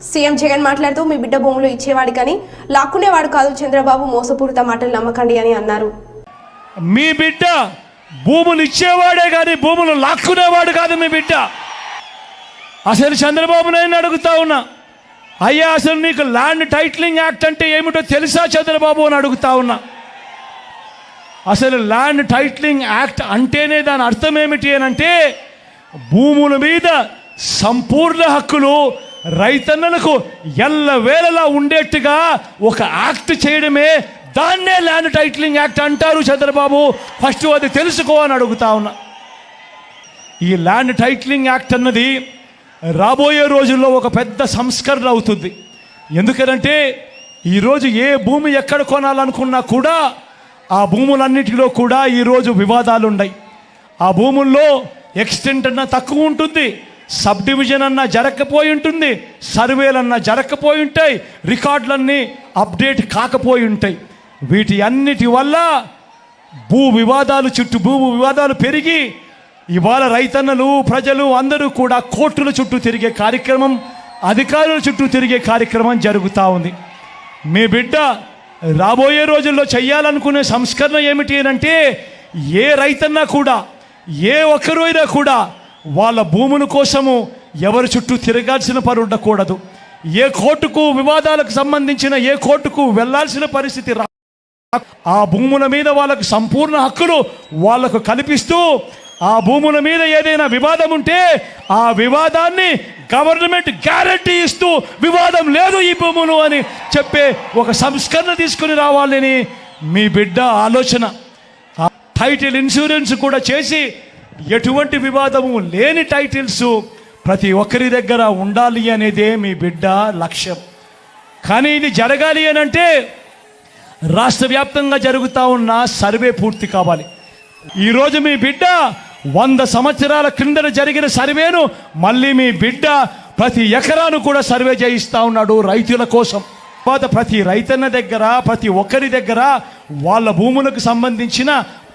CM Jagan మాట్లాడుతూ మీ బిడ్డ భూములు ఇచ్చేవాడు కానీ లాక్కునేవాడు కాదు, చంద్రబాబు మోసపూరిత మాటలు నమ్మకండి అని అన్నారు. మీ బిడ్డ భూములు ఇచ్చేవాడే కానీ భూములు లాక్కునేవాడు కాదు మీ బిడ్డ. అసలు చంద్రబాబు నాయుడు అడుగుతా ఉన్నా, అయ్యా అసలు నీకు ల్యాండ్ టైటిలింగ్ యాక్ట్ అంటే ఏమిటో తెలుసా చంద్రబాబు అని అడుగుతా ఉన్నా. అసలు ల్యాండ్ టైటిలింగ్ యాక్ట్ అంటేనే దాని అర్థం ఏమిటి అని అంటే, భూముల మీద సంపూర్ణ హక్కులు రైతన్నలకు ఎల్లవేళలా ఉండేట్టుగా ఒక యాక్ట్ చేయడమే, దాన్నే ల్యాండ్ టైటిలింగ్ యాక్ట్ అంటారు చంద్రబాబు. ఫస్ట్ అది తెలుసుకో అని అడుగుతా ఉన్నా. ఈ ల్యాండ్ టైటిలింగ్ యాక్ట్ అన్నది రాబోయే రోజుల్లో ఒక పెద్ద సంస్కరణ అవుతుంది. ఎందుకనంటే ఈరోజు ఏ భూమి ఎక్కడ కొనాలనుకున్నా కూడా ఆ భూములన్నిటిలో కూడా ఈరోజు వివాదాలు ఉన్నాయి. ఆ భూముల్లో ఎక్స్టెంట్ అన్నా తక్కువ ఉంటుంది, సబ్ డివిజన్ అన్నా జరగకపోయి ఉంటుంది, సర్వేలన్నా జరగకపోయి ఉంటాయి, రికార్డులన్నీ అప్డేట్ కాకపోయి ఉంటాయి. వీటి అన్నిటి వల్ల భూ వివాదాలు పెరిగి ఇవాళ రైతన్నలు ప్రజలు అందరూ కూడా కోర్టుల చుట్టూ తిరిగే కార్యక్రమం, అధికారుల చుట్టూ తిరిగే కార్యక్రమం జరుగుతూ ఉంది. మీ బిడ్డ రాబోయే రోజుల్లో చేయాలనుకునే సంస్కరణ ఏమిటి అంటే, ఏ రైతన్నా కూడా ఏ ఒక్కరు అయినా కూడా వాళ్ళ భూముల కోసము ఎవరి చుట్టూ తిరగాల్సిన పని ఉండకూడదు. ఏ కోర్టుకు వివాదాలకు సంబంధించిన ఏ కోర్టుకు వెళ్లాల్సిన పరిస్థితి ఆ భూముల మీద వాళ్ళకు సంపూర్ణ హక్కులు వాళ్లకు కల్పిస్తూ, ఆ భూముల మీద ఏదైనా వివాదం ఉంటే ఆ వివాదాన్ని గవర్నమెంట్ గ్యారంటీ ఇస్తూ వివాదం లేదు ఈ భూములు అని చెప్పే ఒక సంస్కరణ తీసుకుని రావాలని మీ బిడ్డ ఆలోచన. టైటిల్ ఇన్సూరెన్స్ కూడా చేసి ఎటువంటి వివాదము లేని టైటిల్స్ ప్రతి ఒక్కరి దగ్గర ఉండాలి అనేదే మీ బిడ్డ లక్ష్యం. కానీ ఇది జరగాలి అని అంటే రాష్ట్ర వ్యాప్తంగా జరుగుతూ ఉన్న సర్వే పూర్తి కావాలి. ఈరోజు మీ బిడ్డ 100 సంవత్సరాల క్రిందట జరిగిన సర్వేను మళ్ళీ మీ బిడ్డ ప్రతి ఎకరాను కూడా సర్వే చేయిస్తూ ఉన్నాడు రైతుల కోసం. ప్రతి రైతన్న దగ్గర ప్రతి ఒక్కరి దగ్గర వాళ్ళ భూములకు సంబంధించిన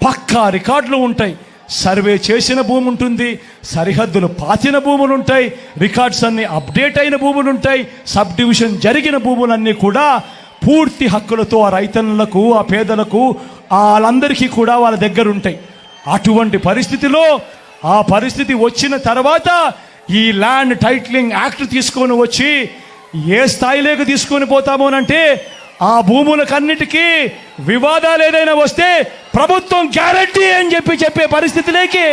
పక్కా రికార్డులు ఉంటాయి. సర్వే చేసిన భూమి ఉంటుంది, సరిహద్దులు పాతిన భూములు ఉంటాయి, రికార్డ్స్ అన్ని అప్డేట్ అయిన భూములు ఉంటాయి, సబ్ డివిజన్ జరిగిన భూములన్నీ కూడా పూర్తి హక్కులతో ఆ రైతన్నులకు, ఆ పేదలకు, వాళ్ళందరికీ కూడా వాళ్ళ దగ్గర ఉంటాయి. అటువంటి పరిస్థితిలో ఆ పరిస్థితి వచ్చిన తర్వాత ఈ ల్యాండ్ టైటిలింగ్ యాక్ట్ తీసుకొని వచ్చి ఏ స్థాయిలోకి తీసుకొని పోతామోనంటే, ఆ భూములకన్నిటికీ వివాదాలు ఏదైనా వస్తే ప్రభుత్వం గ్యారంటీ అని చెప్పే పరిస్థితిలోకి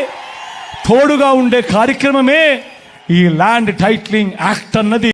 తోడుగా ఉండే కార్యక్రమమే ఈ ల్యాండ్ టైటిలింగ్ యాక్ట్ అన్నది.